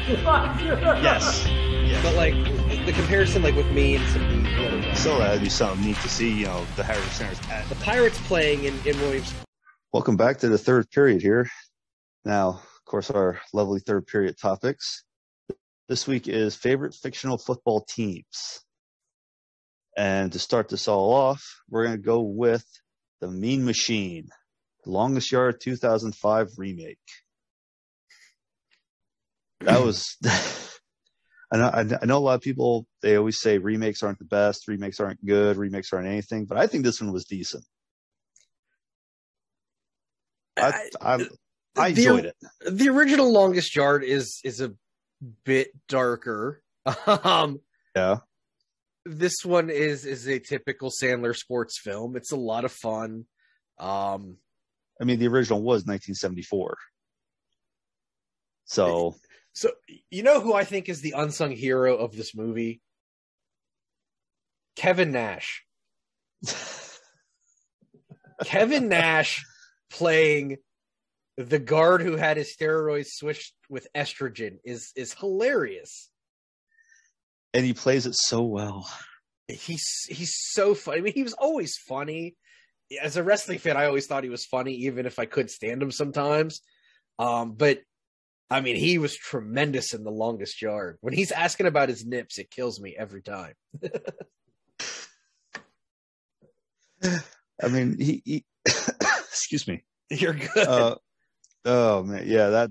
Yes. But like the comparison, like with me and some of the other guys. So that'd be something neat to see. The Harry Center's at The Pirates playing in Williams. Welcome back to the third period here. Now, of course, our lovely third period topics. This week is favorite fictional football teams. And to start this all off, we're going to go with The Mean Machine, The Longest Yard 2005 remake. That was, I know a lot of people, they always say remakes aren't the best, remakes aren't good, remakes aren't anything, but I think this one was decent. I enjoyed it. The original Longest Yard is a bit darker. Yeah. This one is a typical Sandler sports film. It's a lot of fun. I mean, the original was 1974. So you know who I think is the unsung hero of this movie? Kevin Nash. Kevin Nash playing the guard who had his steroids switched with estrogen is hilarious. And he plays it so well. He's so funny. I mean, he was always funny. As a wrestling fan, I always thought he was funny, even if I couldn't stand him sometimes. But I mean, he was tremendous in The Longest Yard. When he's asking about his nips, it kills me every time. I mean, he excuse me. You're good. Oh man, yeah,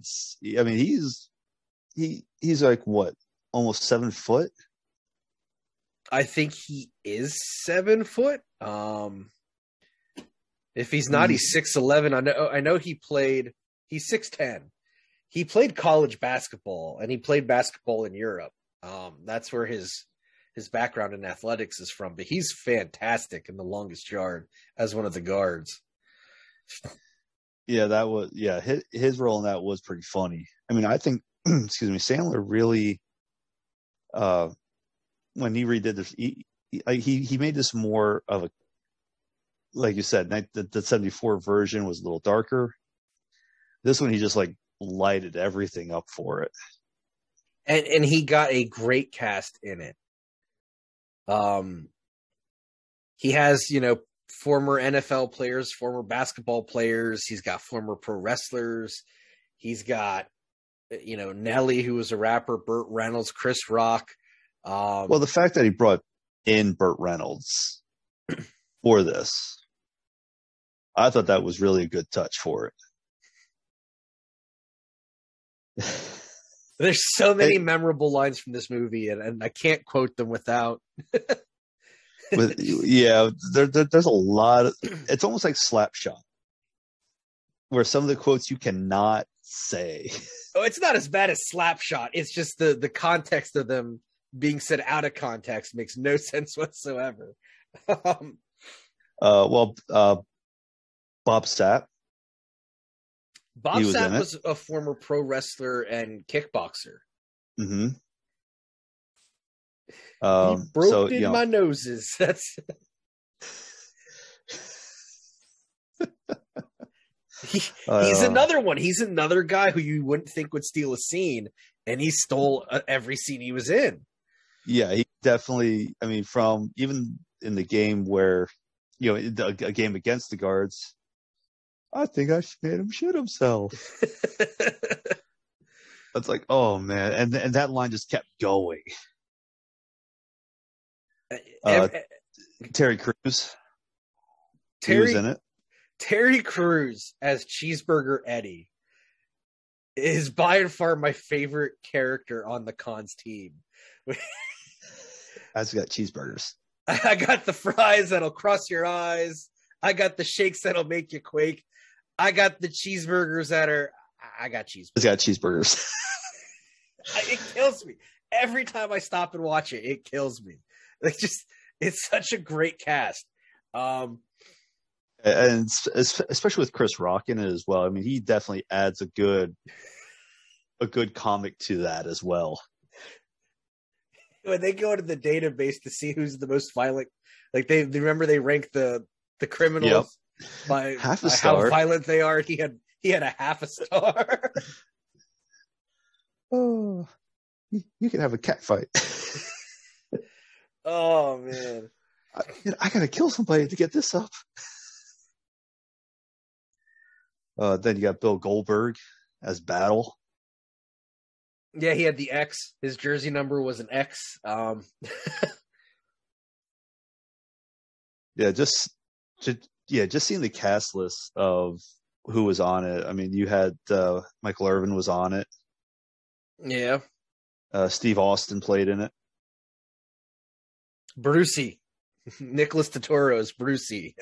I mean, he's like what, almost 7 foot? I think he is 7 foot. If he's not, he's 6'11". I know he's 6'10". He played college basketball, and he played basketball in Europe. That's where his background in athletics is from. But he's fantastic in The Longest Yard as one of the guards. Yeah, his role in that was pretty funny. I mean, I think, excuse me, Sandler really, when he redid this, he made this more of a, like you said, the 74 version was a little darker. This one, he just like lighted everything up for it. And he got a great cast in it. He has, former NFL players, former basketball players. He's got former pro wrestlers. He's got, Nelly, who was a rapper, Burt Reynolds, Chris Rock. Well, the fact that he brought in Burt Reynolds for this, I thought that was really a good touch for it. There's so many memorable lines from this movie, and I can't quote them without. There's a lot. It's almost like Slapshot, where some of the quotes you cannot say. Oh, it's not as bad as Slapshot. It's just the context of them being said out of context makes no sense whatsoever. Bob Sapp. Bob Sapp was a former pro wrestler and kickboxer. Mm-hmm. He broke my noses. That's he's another one. He's another guy who you wouldn't think would steal a scene, and he stole every scene he was in. Yeah, he definitely. I mean, from even in the game where a game against the guards, I think I made him shit himself. It's like, oh man, and that line just kept going. Terry Crews. He was in it. Terry Crews as Cheeseburger Eddie is by far my favorite character on the Cons team. I just got cheeseburgers. I got the fries that'll cross your eyes. I got the shakes that'll make you quake. I got the cheeseburgers I got cheeseburgers. I got cheeseburgers. It kills me. Every time I stop and watch it, it kills me. It's such a great cast. And especially with Chris Rock in it as well. I mean, he definitely adds a good comic to that as well. When they go into the database to see who's the most violent, like they remember they rank the criminals by how violent they are. He had a half a star. Oh, You can have a cat fight. Oh man. I gotta kill somebody to get this up. Then you got Bill Goldberg as Battle. Yeah, he had the X. His jersey number was an X. Yeah, just seeing the cast list of who was on it. I mean, you had Michael Irvin was on it. Yeah. Steve Austin played in it. Brucey. Nicholas Totoro's Brucey.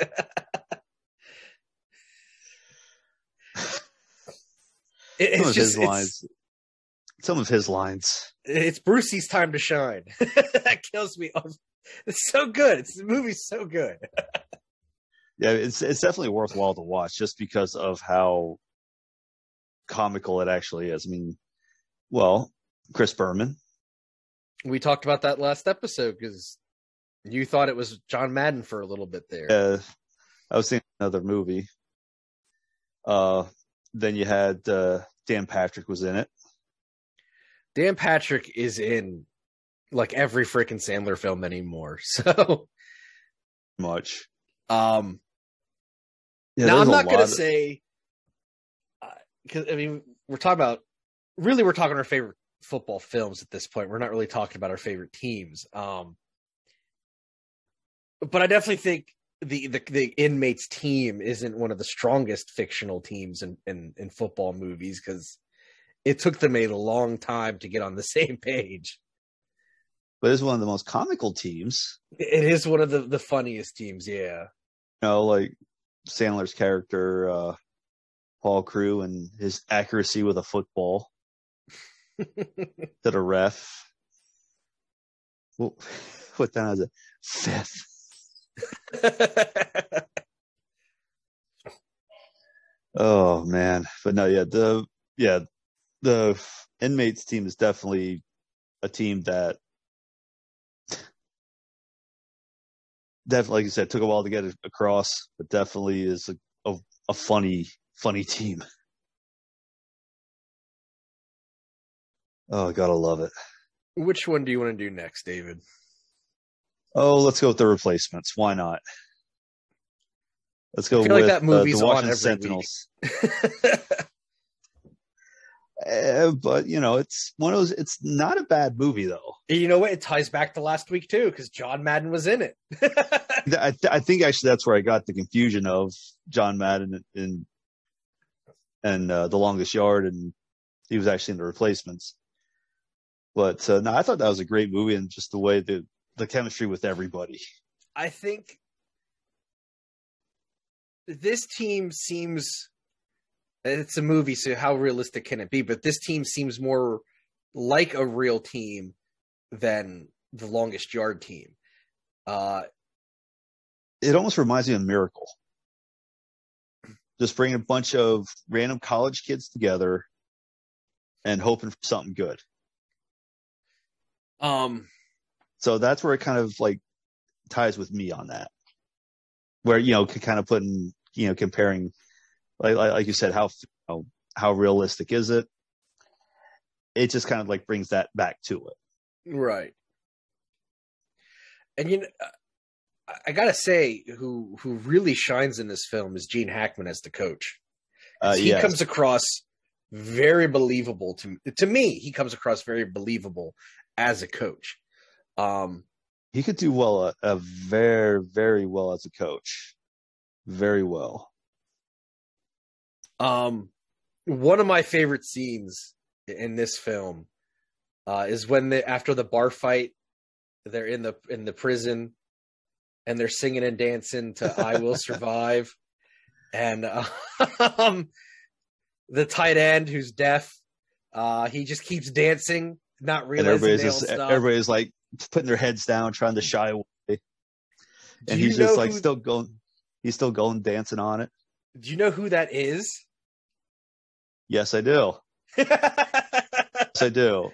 Some of his lines. It's Brucey's time to shine. That kills me off. It's so good. The movie's so good. Yeah, it's definitely worthwhile to watch just because of how comical it actually is. I mean, well, Chris Berman. We talked about that last episode because you thought it was John Madden for a little bit there. Yeah, I was thinking another movie. Then you had Dan Patrick was in it. Dan Patrick is in like every freaking Sandler film anymore. So much. Yeah, now, I'm not going to say, because I mean, we're talking our favorite football films at this point. We're not really talking about our favorite teams. But I definitely think the Inmates team isn't one of the strongest fictional teams in football movies because it took them a long time to get on the same page. But it's one of the most comical teams. It is one of the funniest teams, yeah. You know, like Sandler's character, Paul Crewe, and his accuracy with a football to the ref. Well, put down as a fifth. Oh man, but no, the Inmates team is definitely a team that like you said, took a while to get it across, but definitely is a funny team. Oh, gotta love it. Which one do you want to do next, David? Oh, let's go with The Replacements. Why not? Let's go with like that movie's the Washington on Sentinels. But you know, it's one of those. It's not a bad movie though. You know what? It ties back to last week too because John Madden was in it. I think actually that's where I got the confusion of John Madden and The Longest Yard, and he was actually in The Replacements. But no, I thought that was a great movie, and just the way the chemistry with everybody. I think this team seems. It's a movie, so how realistic can it be? But this team seems more like a real team than the Longest Yard team. It almost reminds me of Miracle. Just bringing a bunch of random college kids together and hoping for something good. So that's where it kind of like ties with me on that. Where, you know, kind of putting, you know, comparing, like you said, how realistic is it? It just kind of like brings that back to it. Right. And, you know, I gotta say, who really shines in this film is Gene Hackman as the coach. He comes across very believable to me. He comes across very believable as a coach. He could do well, very, very well as a coach. Very well. One of my favorite scenes in this film is when after the bar fight, they're in the prison and they're singing and dancing to "I Will Survive," and the tight end who's deaf, he just keeps dancing, not realizing everybody's like putting their heads down, trying to shy away, and he's just like still going. He's still going dancing on it. Do you know who that is? Yes, I do. Yes, I do.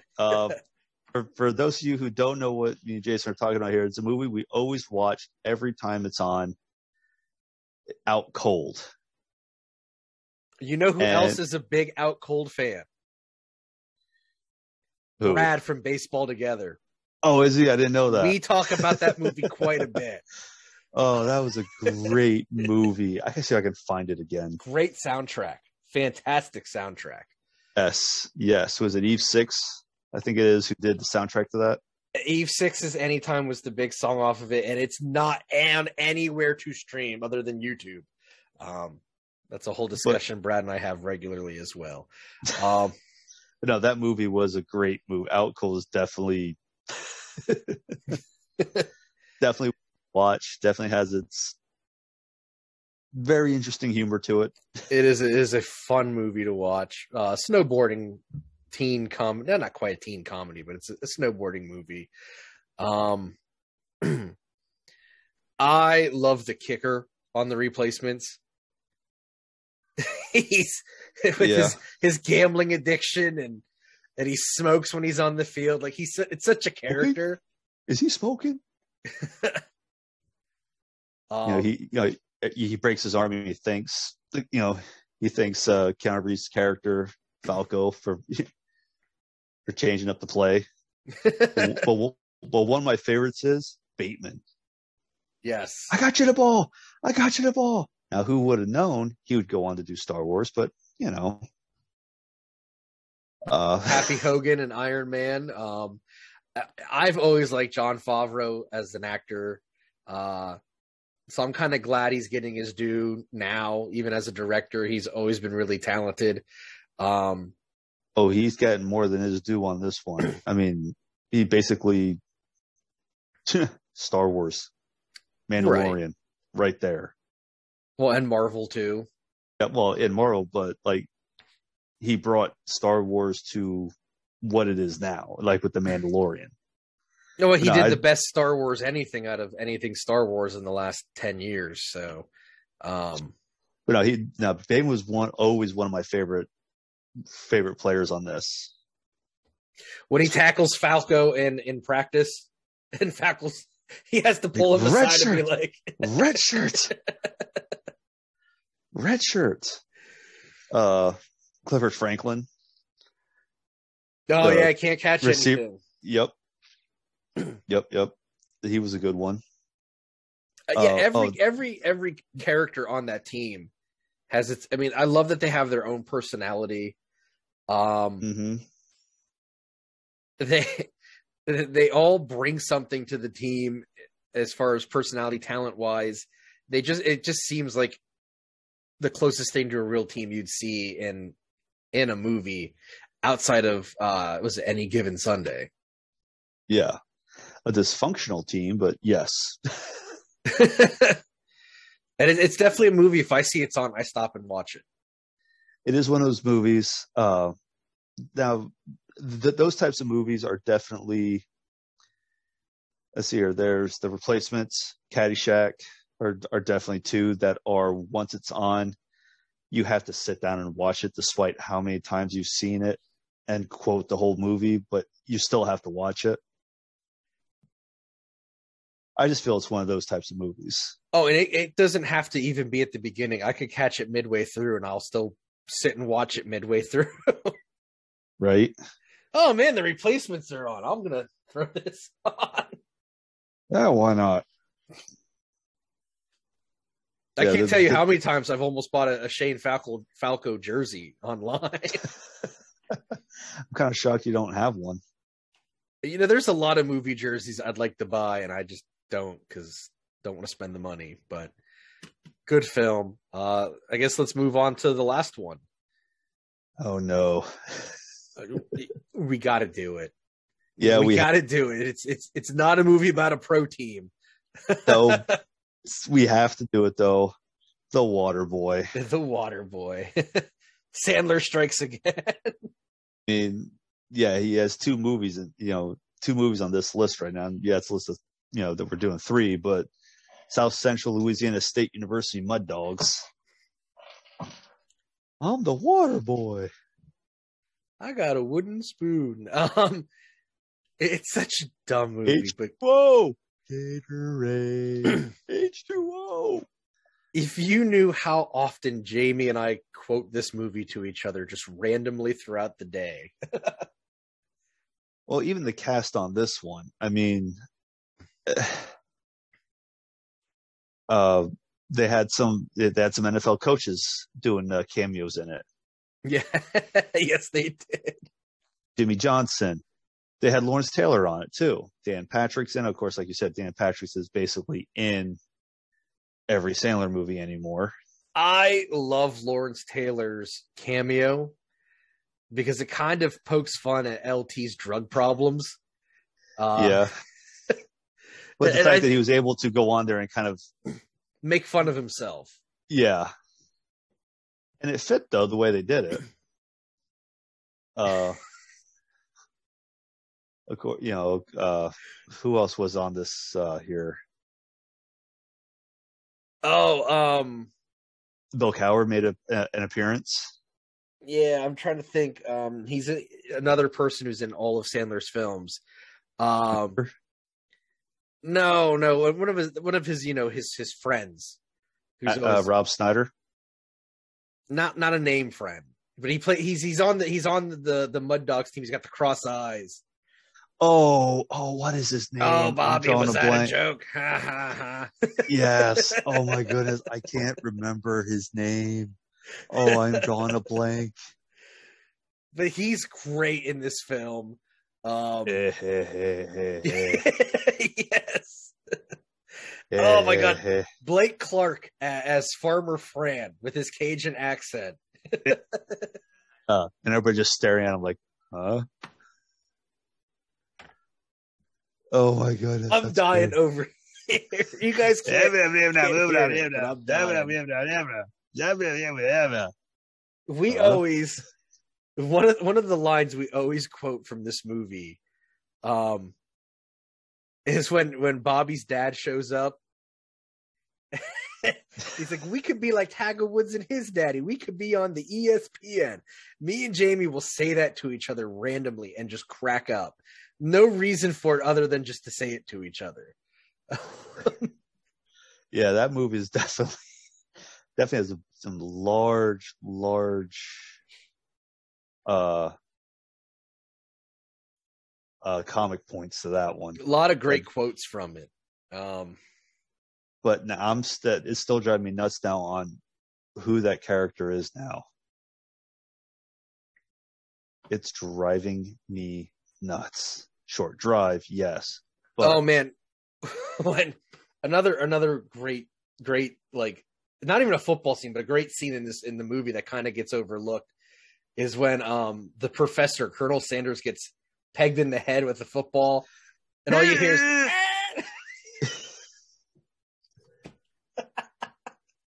For those of you who don't know what me and Jason are talking about here, it's a movie we always watch every time it's on. Out Cold. You know who else is a big Out Cold fan? Who? Brad from Baseball Together. Oh, is he? I didn't know that. We talk about that movie quite a bit. Oh, that was a great movie. I can see if I can find it again. Great soundtrack. Fantastic soundtrack. Yes. Was it Eve Six? I think it is, who did the soundtrack to that. Eve Six's Anytime was the big song off of it, and it's not on anywhere to stream other than YouTube. That's a whole discussion Brad and I have regularly as well. No, that movie was a great movie. Out Cold is definitely watch. Definitely has its very interesting humor to it. It is a fun movie to watch. Snowboarding teen comedy, not quite a teen comedy, but it's a snowboarding movie. I love the kicker on the Replacements. He's with his gambling addiction and he smokes when he's on the field. Like it's such a character. Is he smoking? He breaks his arm and he thanks Keanu Reeves' character Falco for changing up the play. but one of my favorites is Bateman. Yes. I got you the ball. Now, who would have known he would go on to do Star Wars? But, Happy Hogan and Iron Man. I've always liked Jon Favreau as an actor. So I'm kind of glad he's getting his due now. Even as a director, he's always been really talented. He's getting more than his due on this one. I mean, he basically Star Wars, Mandalorian, right there. Well, and Marvel too. Yeah, well, in Marvel, but like he brought Star Wars to what it is now, like with the Mandalorian. No, he did the best Star Wars anything out of anything Star Wars in the last 10 years. So, Bane was always one of my favorite players on this. When he tackles Falco in practice, and Falco's he has to pull him aside and be like, "Red shirt." Red shirt. Clifford Franklin. Oh yeah, I can't catch anything. Yep. He was a good one. Every character on that team has its. I mean, I love that they have their own personality. They all bring something to the team as far as personality, talent wise. It just seems like the closest thing to a real team you'd see in a movie outside of was it Any Given Sunday? Yeah, a dysfunctional team, but yes. And it's definitely a movie. If I see it's on, I stop and watch it. It is one of those movies. Now, those types of movies are definitely. Let's see here. There's The Replacements, Caddyshack are definitely two that are, once it's on, you have to sit down and watch it, despite how many times you've seen it and quote the whole movie, but you still have to watch it. I just feel it's one of those types of movies. Oh, and it doesn't have to even be at the beginning. I could catch it midway through and I'll still sit and watch it midway through. Right? Oh man, The Replacements are on. I'm going to throw this on. Yeah, why not? I can't tell you how many times I've almost bought a Shane Falco jersey online. I'm kind of shocked you don't have one. There's a lot of movie jerseys I'd like to buy, and I just don't because don't want to spend the money. But good film. I guess let's move on to the last one. Oh no, we got to do it. Yeah, we got to do it. It's not a movie about a pro team. No, we have to do it though. The Water Boy. The Water Boy. Sandler strikes again. I mean, yeah, he has two movies on this list right now. Yeah, it's a list of, that we're doing three, but South Central Louisiana State University Mud Dogs. I'm the Water Boy. I got a wooden spoon. It's such a dumb movie, but whoa, Gatorade, H2O. If you knew how often Jamie and I quote this movie to each other just randomly throughout the day. Well, even the cast on this one. I mean, uh, they had some NFL coaches doing cameos in it. Yeah, yes, they did. Jimmy Johnson. They had Lawrence Taylor on it too. Dan Patrick's in. Of course, like you said, Dan Patrick's is basically in every Sandler movie anymore. I love Lawrence Taylor's cameo because it kind of pokes fun at LT's drug problems. Yeah. But the fact that he was able to go on there and kind of make fun of himself. Yeah. And it fit, though, the way they did it. Of course, who else was on this here? Oh, Bill Cowher made an appearance. Yeah, I'm trying to think. He's another person who's in all of Sandler's films. No, one of his, his friends. Who's Rob Schneider. Not a name friend, but he's on the Mud Dogs team. He's got the cross eyes. Oh, what is his name? Oh, Bobby, was that a joke? Ha ha ha. Yes. Oh my goodness, I can't remember his name. Oh, I'm drawing a blank. But he's great in this film. Yes. Oh my God, Blake Clark as Farmer Fran with his Cajun accent. And everybody just staring at him like, huh? Oh my goodness. I'm dying over here. You guys can't hear it, but I'm dying. We always one of the lines we always quote from this movie is when Bobby's dad shows up. He's like, we could be like Tiger Woods and his daddy. We could be on the ESPN. Me and Jamie will say that to each other randomly and just crack up. No reason for it other than just to say it to each other. Yeah, that movie is definitely has some large comic points to that one. A lot of great quotes from it. But now it's still driving me nuts now on who that character is now. It's driving me nuts. Short drive, yes. But oh man, when another great like not even a football scene, but a great scene in the movie that kind of gets overlooked is when the professor Colonel Sanders gets pegged in the head with a football, and all you hear is.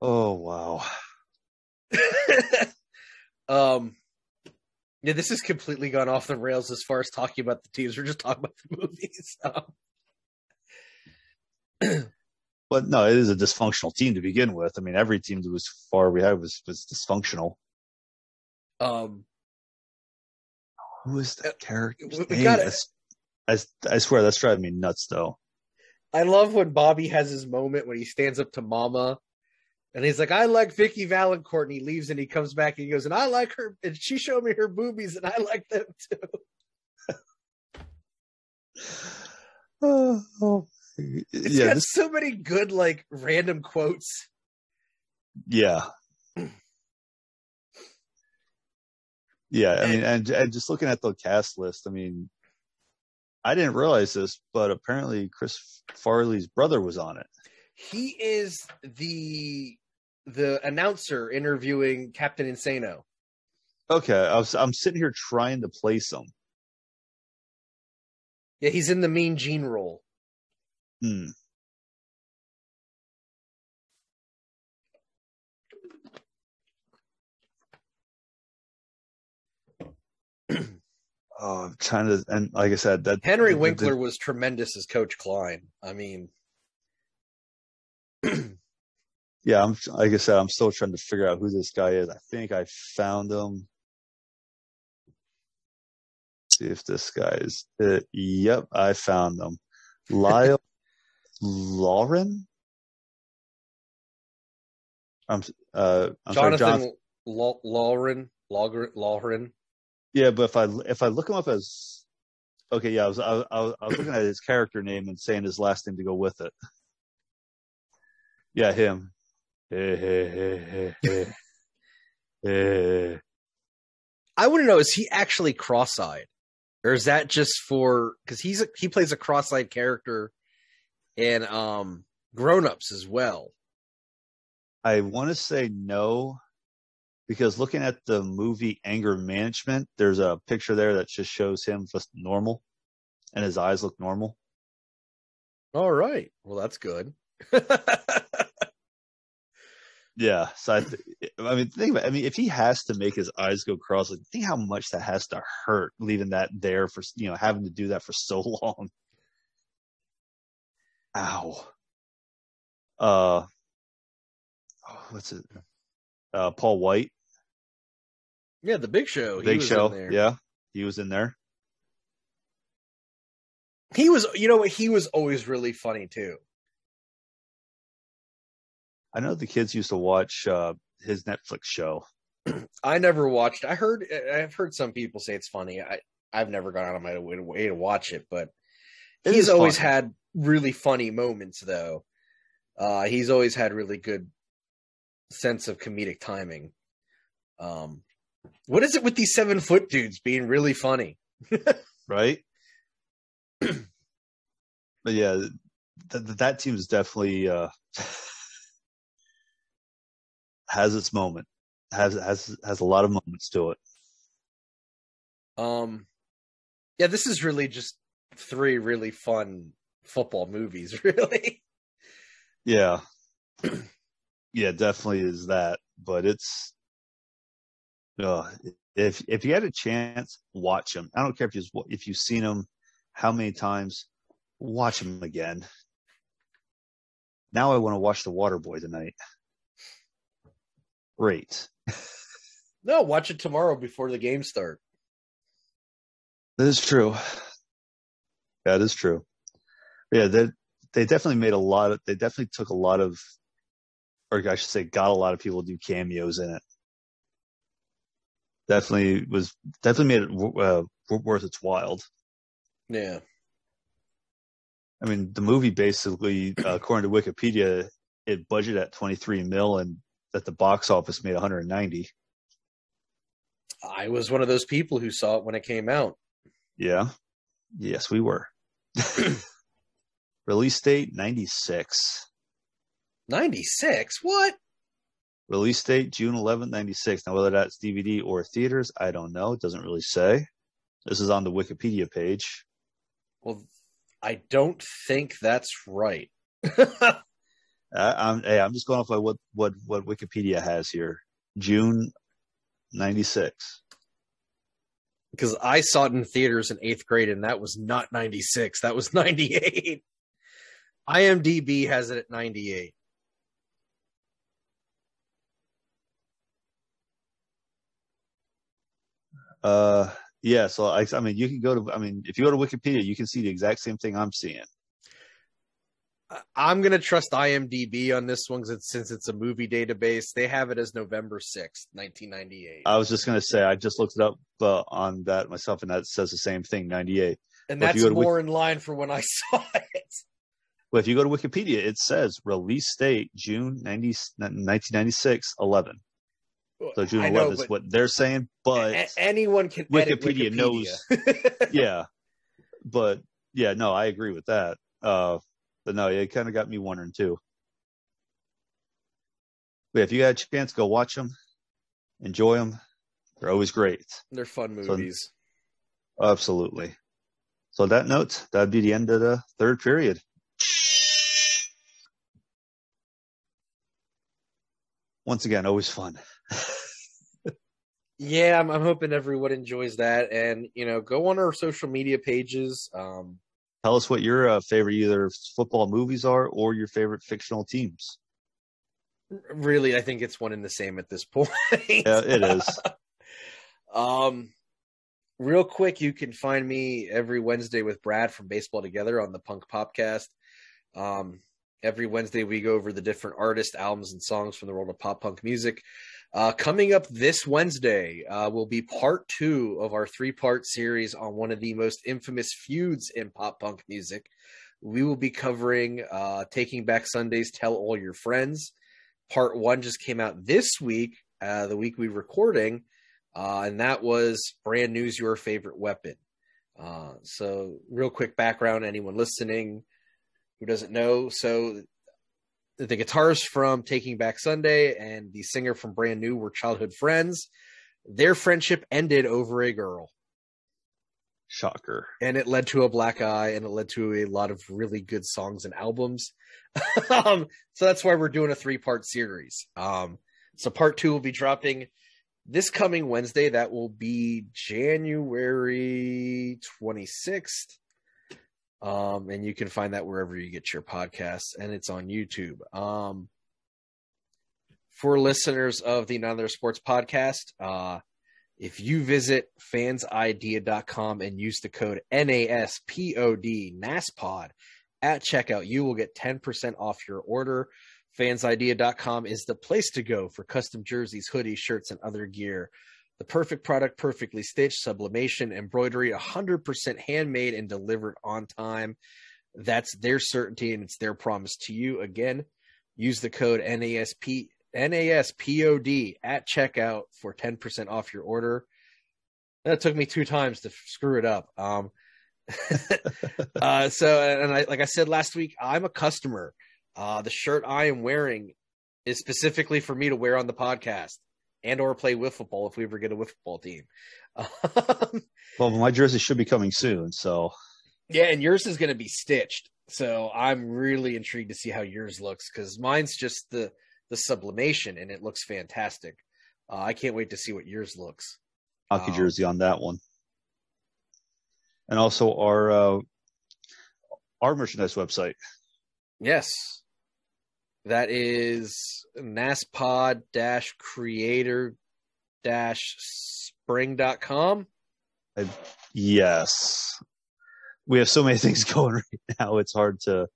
Oh wow. Yeah, this has completely gone off the rails as far as talking about the teams. We're just talking about the movies. But no, it is a dysfunctional team to begin with. I mean, every team that was far we had was dysfunctional. Who is that character? I swear that's driving me nuts, though. I love when Bobby has his moment when he stands up to Mama. And he's like, I like Vicky Valancourt, and he leaves and he comes back and he goes, and I like her, and she showed me her boobies, and I like them too. It's got so many good, like, random quotes. Yeah. Yeah, I mean, and just looking at the cast list, I mean, I didn't realize this, but apparently Chris Farley's brother was on it. He is the announcer interviewing Captain Insano. Okay, I'm sitting here trying to place him. Yeah, he's in the Mean Gene role. Oh, I'm trying to, and like I said, that Henry Winkler was tremendous as Coach Klein. I mean. Yeah, like I said, I'm still trying to figure out who this guy is. I think I found him. See if this guy is it. Yep, I found him. Lyle Lauren. I'm Jonathan Lauren. Yeah, but if I look him up as Okay, yeah, I was looking at his character name and saying his last name to go with it. Yeah, him. Hey, hey, hey, hey, hey, hey. I want to know, is he actually cross-eyed? Or is that just for, because he plays a cross-eyed character in Grown Ups as well. I want to say no, because looking at the movie Anger Management, there's a picture there that just shows him just normal, and his eyes look normal. All right. Well, that's good. Yeah, so I mean, think about. I mean, if he has to make his eyes go cross, like, think how much that has to hurt, leaving that there for having to do that for so long. Ow. Uh, what's it? Paul White, Yeah, The Big Show. He Big was Show. in there. Yeah, he was in there. He was, you know what? He was always really funny too. I know the kids used to watch his Netflix show. I never watched. I've heard some people say it's funny. I've never gone out of my way to watch it, but he's always had really funny moments though. He's always had really good sense of comedic timing. What is it with these 7-foot dudes being really funny? Right? But yeah, that team is definitely has its moment. Has a lot of moments to it. Yeah, this is really just 3 really fun football movies, really. Yeah. Yeah, definitely is that. But it's if you had a chance, watch them. I don't care if you've seen them how many times, watch them again. Now I want to watch The Waterboy tonight. Great. No, watch it tomorrow before the games start. That is true. That is true. Yeah, they definitely made a lot of. They definitely took a lot of, or I should say, got a lot of people to do cameos in it. Definitely made it worth its while. Yeah. I mean, the movie basically, according to Wikipedia, it budgeted at 23 mil and at the box office made 190. I was one of those people who saw it when it came out. Yeah. Yes, we were. Release date 96. 96? What? Release date June 11th, 96. Now, whether that's DVD or theaters, I don't know. It doesn't really say. This is on the Wikipedia page. Well, I don't think that's right. I'm just going off by what Wikipedia has here. June 96. Because I saw it in theaters in 8th grade, and that was not 96. That was 98. IMDb has it at 98. Yeah, so I mean, you can go to, I mean, if you go to Wikipedia, you can see the exact same thing I'm seeing. I'm going to trust IMDb on this one since it's a movie database. They have it as November 6th, 1998. I was just going to say, I just looked it up on that myself, and that says the same thing, 98. And that's more in line for when I saw it. Well, if you go to Wikipedia, it says release date June 1996, 11. So June 11th is what they're saying, but anyone can Wikipedia knows. Yeah, but yeah, no, I agree with that. But no, it kind of got me wondering too. But yeah, if you got a chance, go watch them, enjoy them. They're always great. They're fun movies. So, absolutely. So on that note, that'd be the end of the third period. Once again, always fun. Yeah, I'm hoping everyone enjoys that, and go on our social media pages. Tell us what your favorite either football movies are or your favorite fictional teams. Really, I think it's one and the same at this point. Yeah, it is. Real quick, you can find me every Wednesday with Brad from Baseball Together on the Punk Popcast. Every Wednesday, we go over the different artists, albums, and songs from the world of pop punk music. Coming up this Wednesday will be part 2 of our 3-part series on one of the most infamous feuds in pop punk music. We will be covering Taking Back Sunday's Tell All Your Friends. Part 1 just came out this week, the week we're recording, and that was Brand New's Your Favorite Weapon. So real quick background, anyone listening who doesn't know. So the guitarist from Taking Back Sunday and the singer from Brand New were childhood friends. Their friendship ended over a girl. Shocker. And it led to a black eye, and it led to a lot of really good songs and albums. So that's why we're doing a 3-part series. So part 2 will be dropping this coming Wednesday. That will be January 26th. And you can find that wherever you get your podcasts, and it's on YouTube. For listeners of the None Other Sports podcast, if you visit fansidea.com and use the code NASPOD, NASPOD, at checkout, you will get 10% off your order. Fansidea.com is the place to go for custom jerseys, hoodies, shirts, and other gear. The perfect product, perfectly stitched, sublimation, embroidery, 100% handmade and delivered on time. That's their certainty, and it's their promise to you. Again, use the code NASPOD at checkout for 10% off your order. That took me 2 times to screw it up. Like I said last week, I'm a customer. The shirt I am wearing is specifically for me to wear on the podcast and or play wiffle ball if we ever get a wiffle ball team. Well, my jersey should be coming soon, so. Yeah, and yours is going to be stitched. So I'm really intrigued to see how yours looks, because mine's just the sublimation, and it looks fantastic. I can't wait to see what yours looks. Hockey jersey on that one. And also our merchandise website. Yes. That is naspod-creator-spring.com. Yes. We have so many things going right now. It's hard to.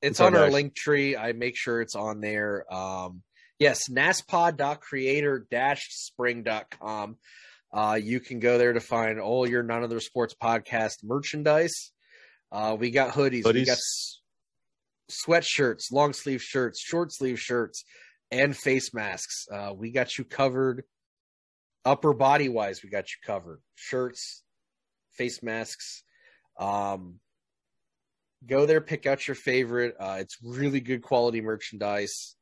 It's on our link tree. I make sure it's on there. Yes, naspod.creator-spring.com. You can go there to find all your None Other Sports podcast merchandise. We got hoodies. We got sweatshirts, long sleeve shirts, short sleeve shirts, and face masks. We got you covered. Upper body wise, we got you covered. Shirts, face masks. Go there, pick out your favorite. It's really good quality merchandise.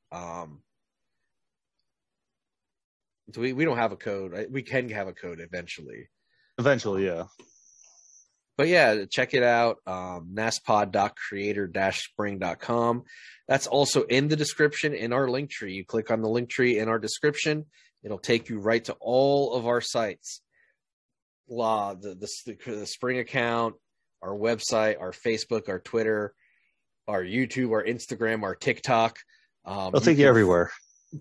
We don't have a code. We can have a code eventually. Eventually, yeah. But yeah, check it out, naspod.creator-spring.com. That's also in the description in our link tree. You click on the link tree in our description. It'll take you right to all of our sites. The Spring account, our website, our Facebook, our Twitter, our YouTube, our Instagram, our TikTok. I'll take you everywhere.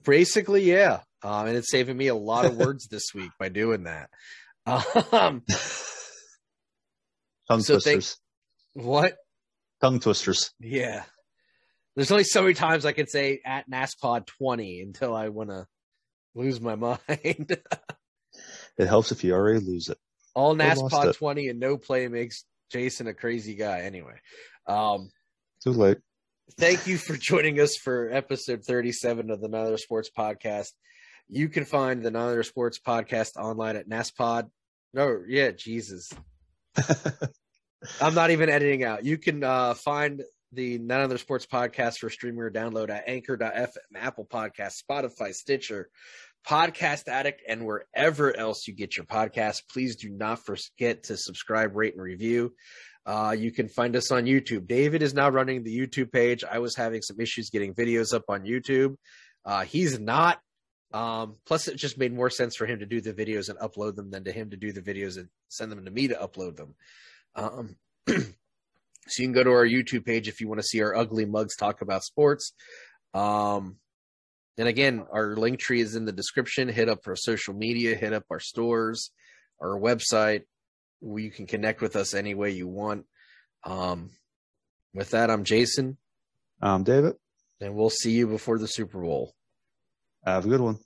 Basically, yeah. And it's saving me a lot of words this week by doing that. Tongue twisters. What? Tongue twisters. Yeah. There's only so many times I can say at NASPOD20 until I want to lose my mind. It helps if you already lose it. All NASPOD20 and no play makes Jason a crazy guy. Anyway. Too late. Thank you for joining us for episode 37 of the None Other Sports Podcast. You can find the None Other Sports Podcast online at NASPOD. No, yeah, Jesus. I'm not even editing out. You can find the None Other Sports Podcast for streaming or download at Anchor.fm, Apple Podcasts, Spotify, Stitcher, Podcast Addict, and wherever else you get your podcasts. Please do not forget to subscribe, rate, and review. You can find us on YouTube. David is now running the YouTube page. I was having some issues getting videos up on YouTube. He's not. Plus, it just made more sense for him to do the videos and upload them than to him to do the videos and send them to me to upload them. So you can go to our YouTube page if you want to see our ugly mugs talk about sports. And again, our link tree is in the description. Hit up our social media, hit up our stores, our website. You can connect with us any way you want. With that, I'm Jason. I'm David. And we'll see you before the Super Bowl. Have a good one.